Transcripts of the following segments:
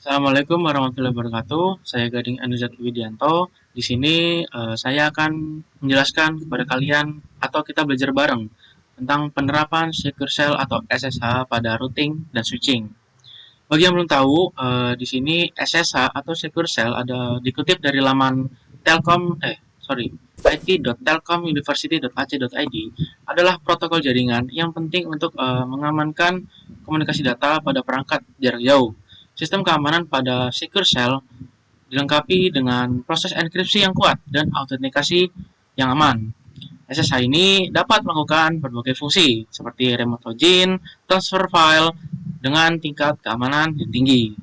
Assalamualaikum warahmatullahi wabarakatuh. Saya Gading Anuzat Widianto. Di sini saya akan menjelaskan kepada kalian atau kita belajar bareng tentang penerapan Secure Shell atau SSH pada routing dan switching. Bagi yang belum tahu, di sini SSH atau Secure Shell ada dikutip dari laman Telkom it.telkomuniversity.ac.id adalah protokol jaringan yang penting untuk mengamankan komunikasi data pada perangkat jarak jauh. Sistem keamanan pada Secure Shell dilengkapi dengan proses enkripsi yang kuat dan autentikasi yang aman. SSH ini dapat melakukan berbagai fungsi seperti remote login, transfer file dengan tingkat keamanan yang tinggi.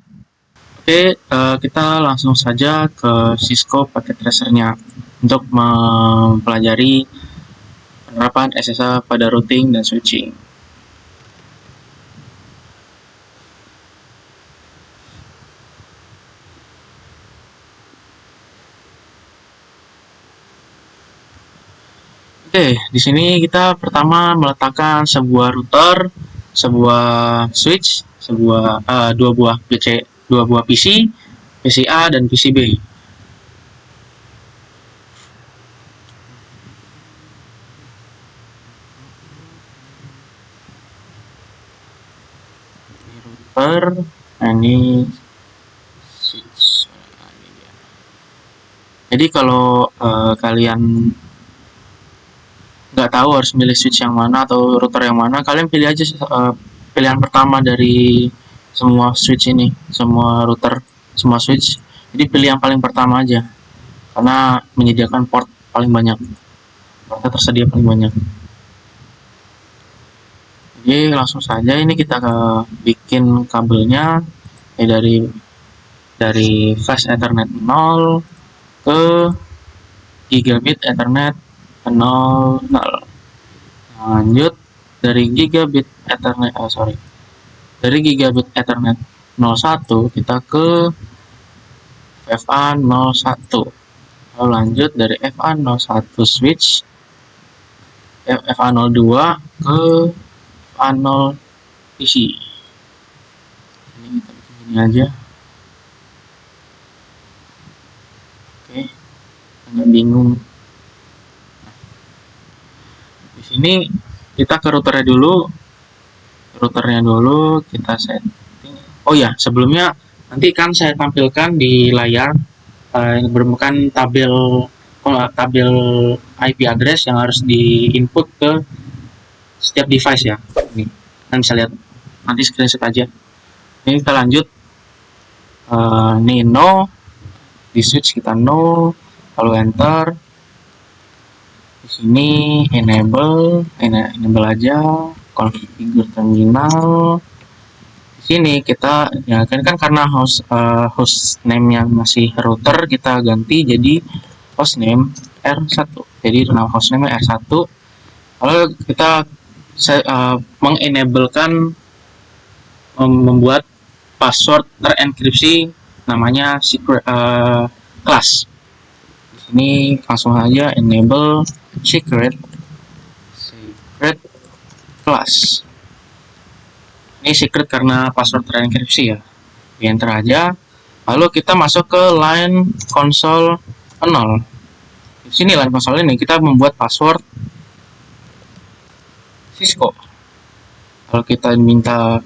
Oke, kita langsung saja ke Cisco Packet Tracer-nya untuk mempelajari penerapan SSH pada routing dan switching. Oke, di sini kita pertama meletakkan sebuah router, sebuah switch, dua buah PC, PC A dan PC B. Ini router, ini switch. Jadi kalau kalian nggak tahu harus milih switch yang mana atau router yang mana, kalian pilih aja pilihan pertama dari semua switch ini, semua router, semua switch. Jadi pilih yang paling pertama aja, karena menyediakan port paling banyak, portnya tersedia paling banyak. Jadi langsung saja ini kita bikin kabelnya dari flash Ethernet 0 ke gigabit Ethernet 00. Lanjut dari gigabit Ethernet dari gigabit Ethernet 01 kita ke FA01. Lalu lanjut dari FA01 switch FA02 ke FA0 PC. Ini kita bikin ini aja. Oke, agak bingung. Di sini kita ke routernya dulu kita setting. Oh ya, sebelumnya nanti kan saya tampilkan di layar yang merupakan tabel IP address yang harus di-input ke setiap device ya. Ini kan bisa lihat, nanti screenshot aja. Ini kita lanjut. Ini no, di switch kita no, lalu enter. Di sini enable aja, configure terminal. Di sini kita ya kan karena host name yang masih router, kita ganti jadi host name R1. Jadi nama host name R1. Lalu kita mengenablekan membuat password terenkripsi namanya secret class. Di sini langsung aja enable secret class. Ini secret karena password terenkripsi ya. Di enter aja. Lalu kita masuk ke line console 0. Di sini line console ini kita membuat password Cisco. Kalau kita meminta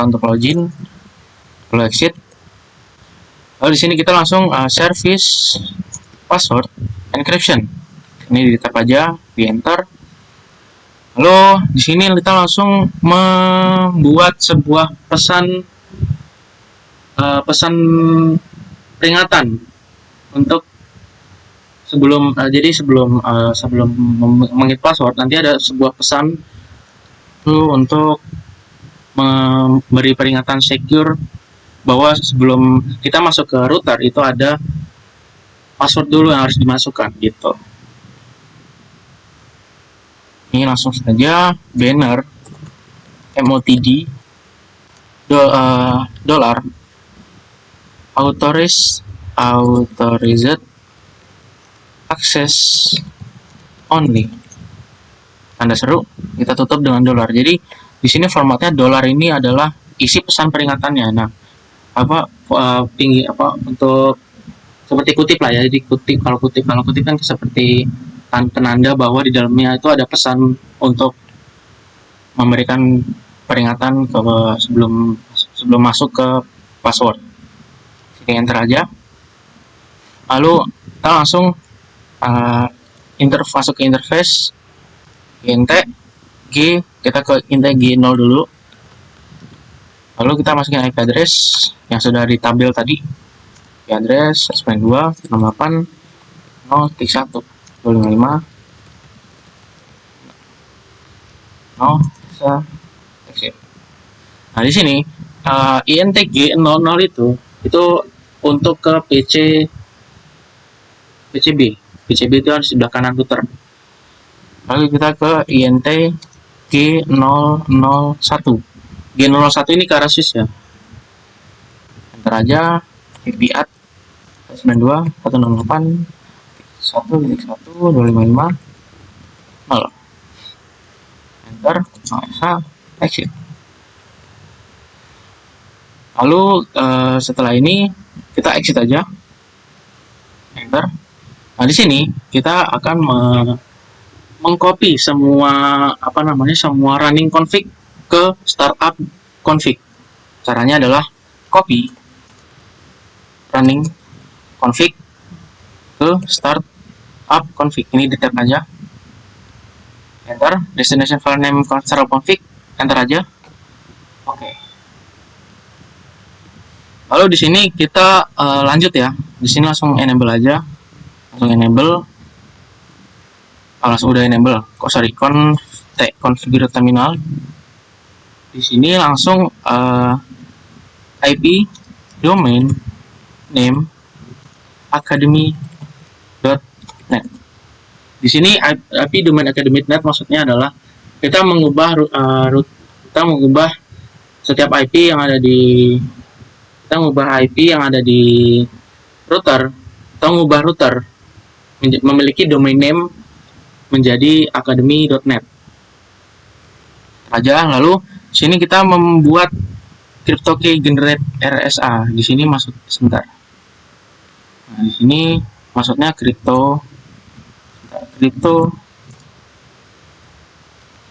untuk login, lalu exit. Lalu di sini kita langsung service password encryption. Ini di tab aja, di enter. Lalu di sini kita langsung membuat sebuah pesan peringatan untuk sebelum mengit password, nanti ada sebuah pesan untuk memberi peringatan secure bahwa sebelum kita masuk ke router itu ada password dulu yang harus dimasukkan gitu. Ini langsung saja banner MOTD dollar authorized access only, tanda seru, kita tutup dengan dolar. Jadi di sini formatnya dolar ini adalah isi pesan peringatannya. Nah, tinggi untuk seperti kutip lah ya. Jadi kalau kutip kan seperti penanda bahwa di dalamnya itu ada pesan untuk memberikan peringatan sebelum masuk ke password. Jadi enter aja. Lalu kita langsung masuk ke interface int g, kita ke int g0 dulu. Lalu kita masukin IP address yang sudah di tabel tadi. IP address 192 68 031 255 0 exit. Nah, di sini int g00 itu untuk ke PCB itu harus di sebelah kanan router. Lalu kita ke int G001. G001 ini ke arah switch ya. Enter aja IP@, 92 168 1 255 0. Enter, exit. Lalu setelah ini kita exit aja. Enter. Nah, di sini kita akan mengcopy semua semua running config ke startup config. Caranya adalah copy running config ke startup config. Ini di tab aja. Enter. Destination file name startup config. Enter aja. Oke. Lalu di sini kita lanjut ya. Di sini langsung enable aja. Langsung udah enable. Configure terminal. Di sini langsung IP domain name academy.net. Di sini IP domain academy.net maksudnya adalah kita mengubah setiap IP yang ada di router, atau mengubah router memiliki domain name menjadi academy.net aja. Lalu sini kita membuat crypto key generate RSA. Di sini masuk sebentar. Nah, di sini maksudnya crypto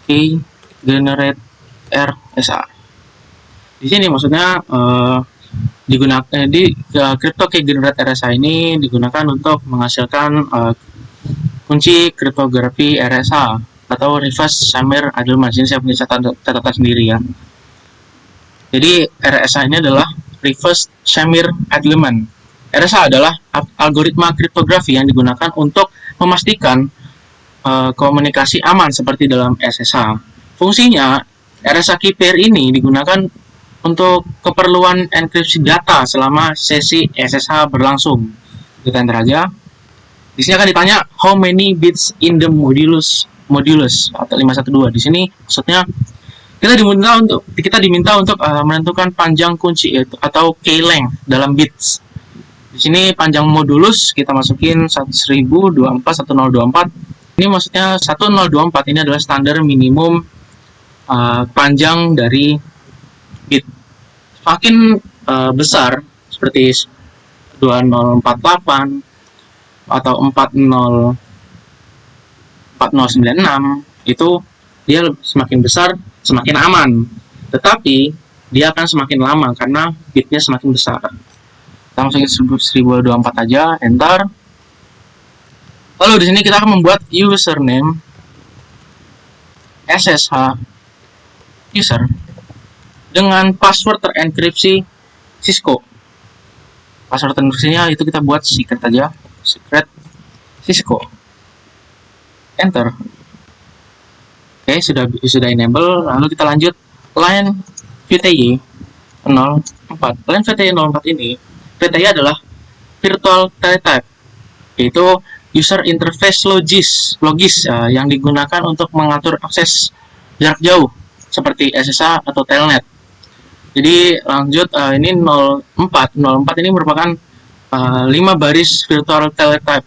key generate RSA. Di sini maksudnya digunakan di crypto key generate RSA ini digunakan untuk menghasilkan kunci kriptografi RSA atau reverse Shamir Adelman. Ini saya punya catatan sendiri ya. Jadi RSA ini adalah reverse Shamir Adelman. RSA adalah algoritma kriptografi yang digunakan untuk memastikan komunikasi aman seperti dalam SSH. Fungsinya RSA key pair ini digunakan untuk keperluan enkripsi data selama sesi SSH berlangsung. Kita enter aja. Di sini akan ditanya how many bits in the modulus atau 512. Di sini maksudnya kita diminta untuk menentukan panjang kunci atau key length dalam bits. Di sini panjang modulus kita masukin 1024 1024. Ini maksudnya 1024 ini adalah standar minimum panjang dari bit. Semakin besar seperti 2048 atau 4096 itu dia semakin besar semakin aman, tetapi dia akan semakin lama karena bitnya semakin besar. Kita masukin 1024 aja, enter. Lalu di sini kita akan membuat username SSH user dengan password terenkripsi Cisco. Password terenkripsinya itu kita buat secret aja, secret Cisco. Enter. Oke, sudah enable. Lalu kita lanjut line VTY 04. Line VTY 04 ini, VTY adalah virtual teletype, yaitu user interface logis yang digunakan untuk mengatur akses jarak jauh seperti SSH atau telnet. Jadi lanjut, ini 04 ini merupakan 5 baris virtual teletype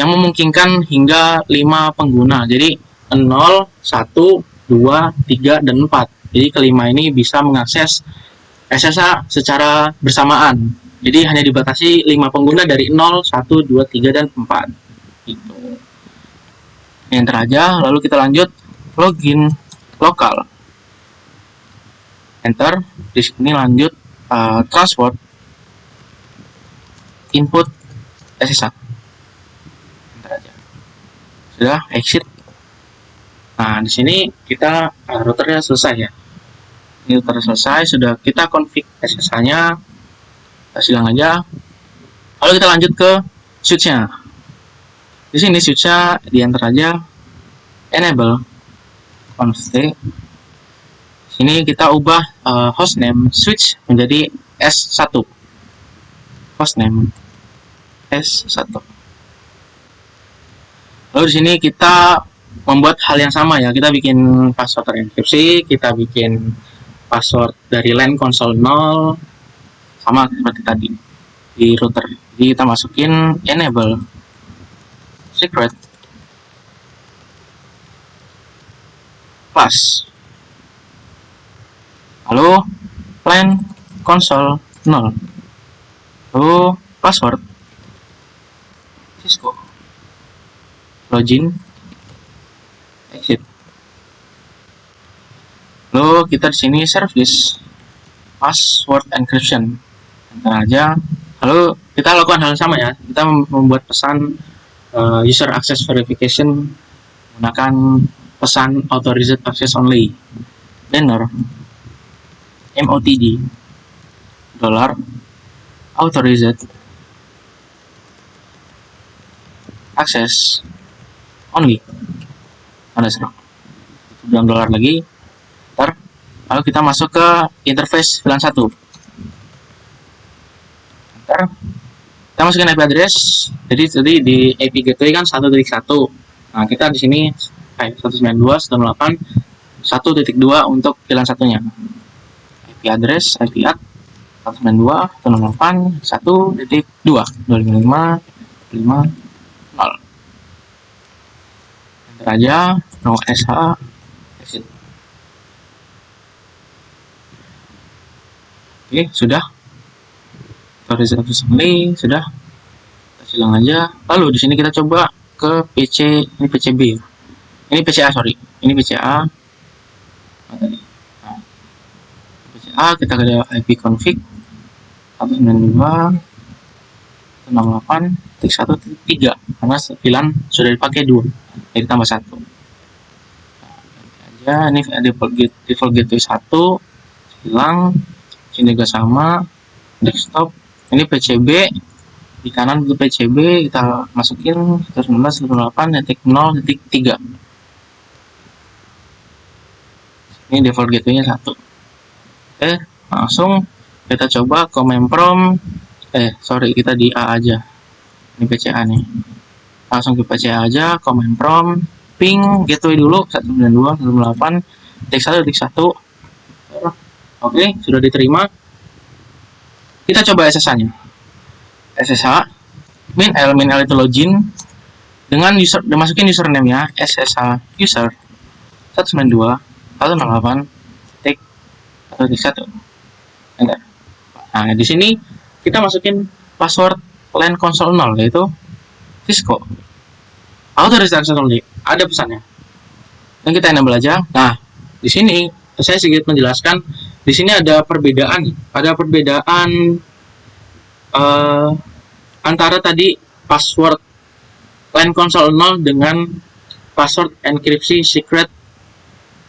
yang memungkinkan hingga 5 pengguna. Jadi 0, 1, 2, 3, dan 4. Jadi kelima ini bisa mengakses SSH secara bersamaan. Jadi hanya dibatasi 5 pengguna dari 0, 1, 2, 3, dan 4. Gitu. Enter aja, lalu kita lanjut login lokal. Enter, di sini lanjut transport input SSH. Enter aja. Sudah, exit. Nah, di sini kita routernya selesai ya. Ini router selesai, sudah kita config SSH-nya. Kita silang aja. Lalu kita lanjut ke switch-nya. Di sini switch-nya di enter aja. Enable config. Sini kita ubah hostname switch menjadi S1. Hostname S1. Lalu di sini kita membuat hal yang sama ya. Kita bikin password terenkripsi, kita bikin password dari LAN console 0 sama seperti tadi di router. Jadi kita masukin enable secret plus, lalu LAN console 0, lalu password Cisco, login, exit. Lalu kita di sini service password encryption, enter aja. Lalu kita lakukan hal yang sama ya. Kita membuat pesan user access verification menggunakan pesan authorized access only. Banner MOTD dollar authorized access only. Ada serang. $9 lagi. Ntar, lalu kita masuk ke interface VLAN 1. Ntar, kita masukin IP address. Jadi tadi di IP gateway kan 1.1. Nah, kita di sini 192.168.1.2 untuk VLAN 1-nya. IP address, IP ad 192.168.1.2 255.50. Enter aja, no SH, exit. Oke, sudah. Authorized only, sudah. Kita silang aja. Lalu di sini kita coba ke PC, ini PCB. Ini PCA, sorry. Ini PCA. Nah, PCA kita ke IP config 192.168.1.3 karena VLAN sudah dipakai 2. Jadi tambah 1. Nah, ini default gateway 1 hilang. Sini juga sama, desktop. Ini PCB di kanan itu PCB, kita masukin 192.168.0.3. Ini default gateway-nya 1. Oke, langsung kita coba command prompt. Kita di A aja. Ini PCA nih. Langsung ke PCA aja, command prompt, ping gateway dulu 192.168.1.1. Oke, sudah diterima. Kita coba SSH-nya. SSH min L itu login dengan user, dimasukin username-nya SSH user 192.168.1.1. Enter. Nah, di sini kita masukin password LAN console 0 yaitu Cisco. Authorized access only. Ada pesannya. Dan kita enable aja. Nah, di sini saya sedikit menjelaskan. Di sini ada perbedaan. Ada perbedaan antara tadi password LAN console 0 dengan password enkripsi secret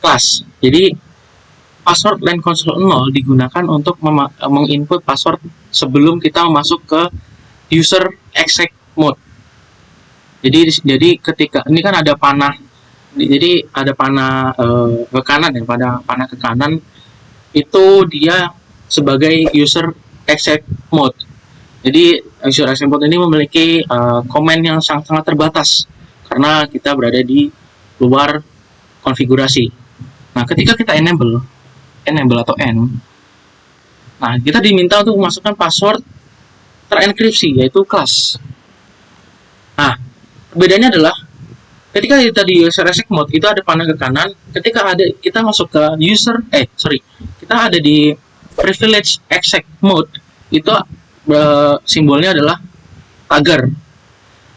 class. Jadi password LAN console 0 digunakan untuk menginput password sebelum kita masuk ke user exec mode. Jadi ketika ini kan ada panah, jadi ada panah ke kanan ya, pada panah ke kanan itu dia sebagai user exec mode. Jadi user exec mode ini memiliki komen yang sangat terbatas karena kita berada di luar konfigurasi. Nah, ketika kita enable atau N, nah kita diminta untuk memasukkan password terenkripsi yaitu class. Nah, bedanya adalah Ketika kita di user exec mode itu ada panah ke kanan. Ketika kita masuk ke kita ada di privilege exec mode itu simbolnya adalah tagar.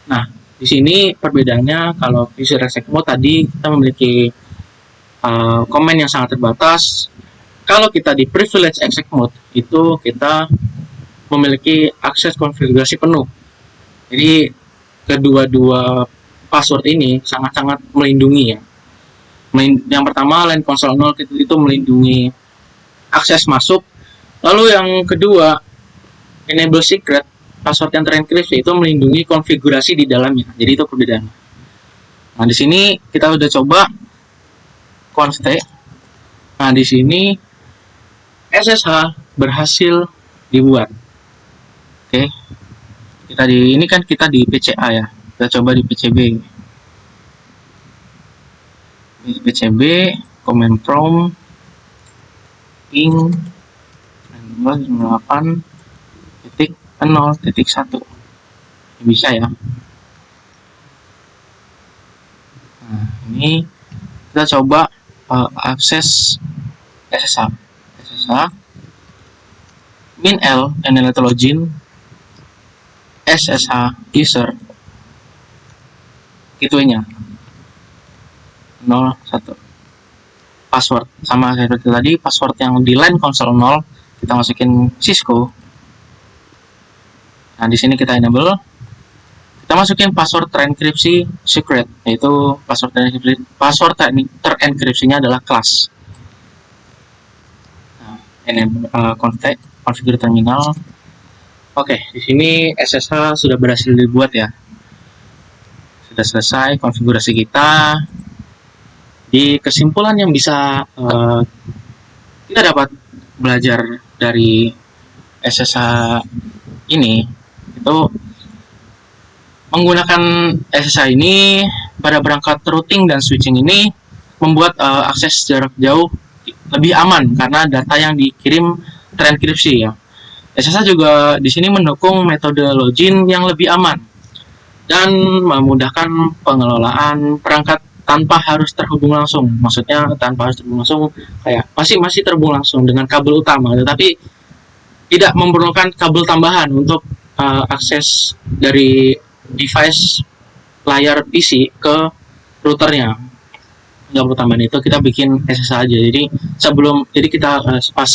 Nah, di sini perbedaannya kalau user exec mode tadi kita memiliki komen yang sangat terbatas. Kalau kita di privilege exec mode itu kita memiliki akses konfigurasi penuh. Jadi kedua-dua password ini sangat-sangat melindungi ya. Yang pertama line console 0 itu melindungi akses masuk. Lalu yang kedua enable secret, password yang terenkripsi itu melindungi konfigurasi di dalamnya. Jadi itu perbedaan. Nah, di sini kita udah coba config. Nah, di sini SSH berhasil dibuat. Oke. Ini kan kita di PCA ya. Kita coba di PCB. Di PCB command prompt ping 8.0.1 bisa ya. Nah, ini kita coba akses SSH min L and login SSH user gateway-nya 01 password sama seperti tadi, password yang di line console 0 kita masukin Cisco. Nah, di sini kita enable, kita masukin password terenkripsi secret, yaitu password terenkripsinya adalah class. Nah, config configure terminal. Oke, di sini SSH sudah berhasil dibuat ya. Sudah selesai konfigurasi kita. Di kesimpulan yang bisa kita dapat belajar dari SSH ini, itu menggunakan SSH ini pada perangkat routing dan switching ini membuat akses jarak jauh lebih aman karena data yang dikirim terenkripsi ya. SSH juga di sini mendukung metode login yang lebih aman dan memudahkan pengelolaan perangkat tanpa harus terhubung langsung. Maksudnya tanpa harus terhubung langsung, kayak masih terhubung langsung dengan kabel utama, tetapi tidak memerlukan kabel tambahan untuk akses dari device layar PC ke routernya. Nggak perlu tambahan itu, kita bikin SSH aja. Jadi kita pas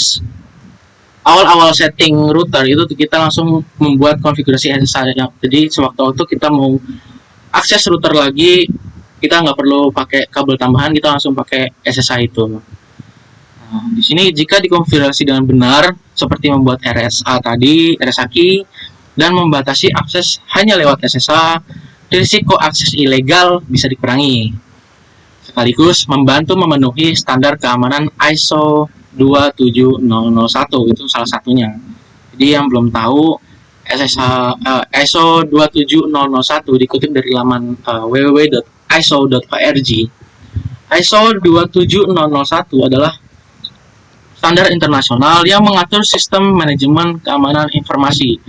awal-awal setting router itu kita langsung membuat konfigurasi SSH. Jadi sewaktu-waktu kita mau akses router lagi, kita nggak perlu pakai kabel tambahan, kita langsung pakai SSH itu. Nah, di sini jika dikonfigurasi dengan benar, seperti membuat RSA key, dan membatasi akses hanya lewat SSH, risiko akses ilegal bisa dikurangi. Sekaligus membantu memenuhi standar keamanan ISO 27001, itu salah satunya. Jadi yang belum tahu, ISO 27001 dikutip dari laman www.iso.org. ISO 27001 adalah standar internasional yang mengatur sistem manajemen keamanan informasi.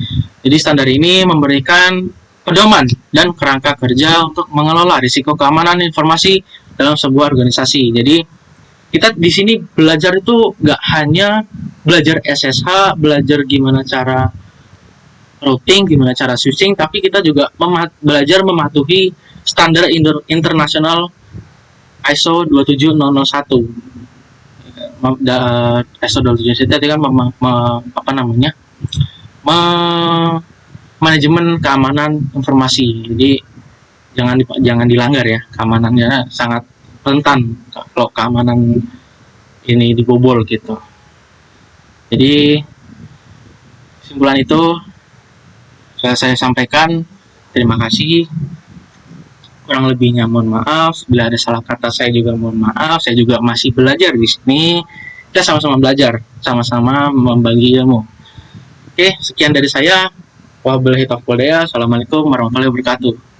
Jadi standar ini memberikan pedoman dan kerangka kerja untuk mengelola risiko keamanan informasi dalam sebuah organisasi. Jadi kita di sini belajar itu nggak hanya belajar SSH, belajar gimana cara routing, gimana cara switching, tapi kita juga belajar mematuhi standar internasional ISO 27001. ISO 27001 itu kan manajemen keamanan informasi. Jadi jangan dilanggar ya, keamanannya sangat rentan kalau keamanan ini dibobol gitu. Jadi kesimpulan itu saya sampaikan. Terima kasih. Kurang lebihnya mohon maaf. Bila ada salah kata saya juga mohon maaf. Saya juga masih belajar di sini. Kita sama-sama belajar, sama-sama membagi ilmu. Oke, sekian dari saya. Wabillahi taufiq wal hidayah. Assalamualaikum warahmatullahi wabarakatuh.